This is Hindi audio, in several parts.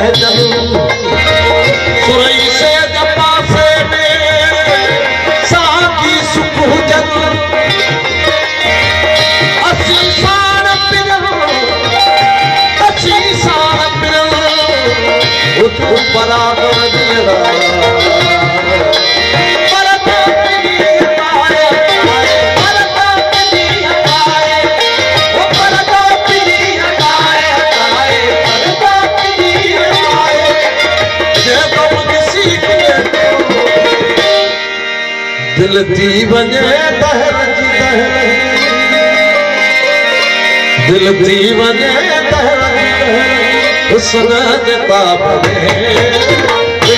सहजन सुरई से पासे में साकी सुखजन असी सार पिरल उठ बराबर दिला दिल थी वञे दहरजी दहर दिल थी वञे दहरजी हुस्न जे ताब में दिल थी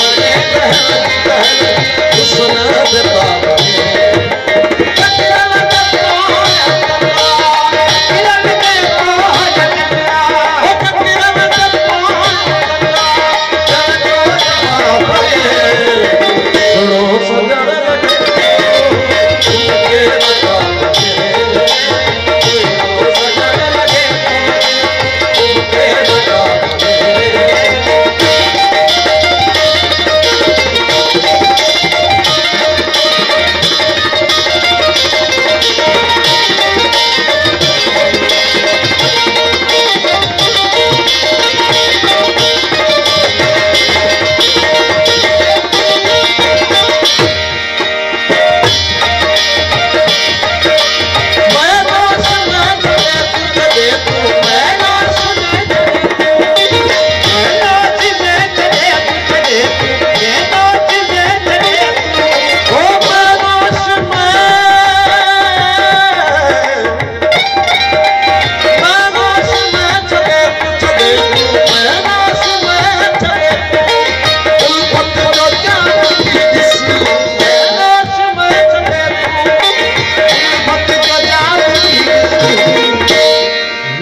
वञे दहरजी दहर हुस्न जे ताब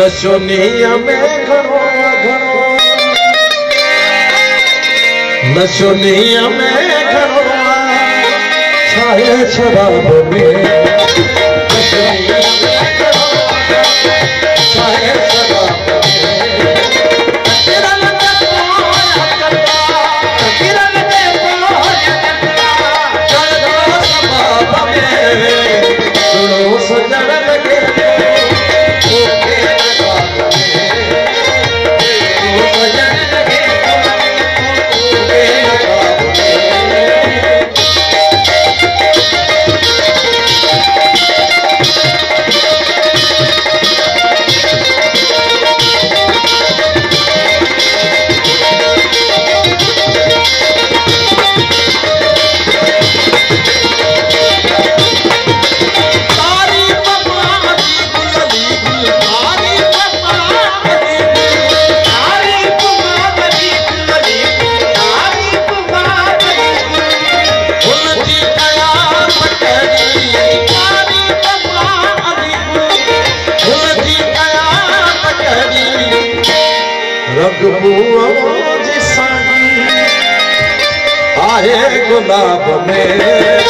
नशोनिया में घणो घणो नशोनिया में घणो छाए शराब में नशोनिया में घणो छाए शराब गुलाब में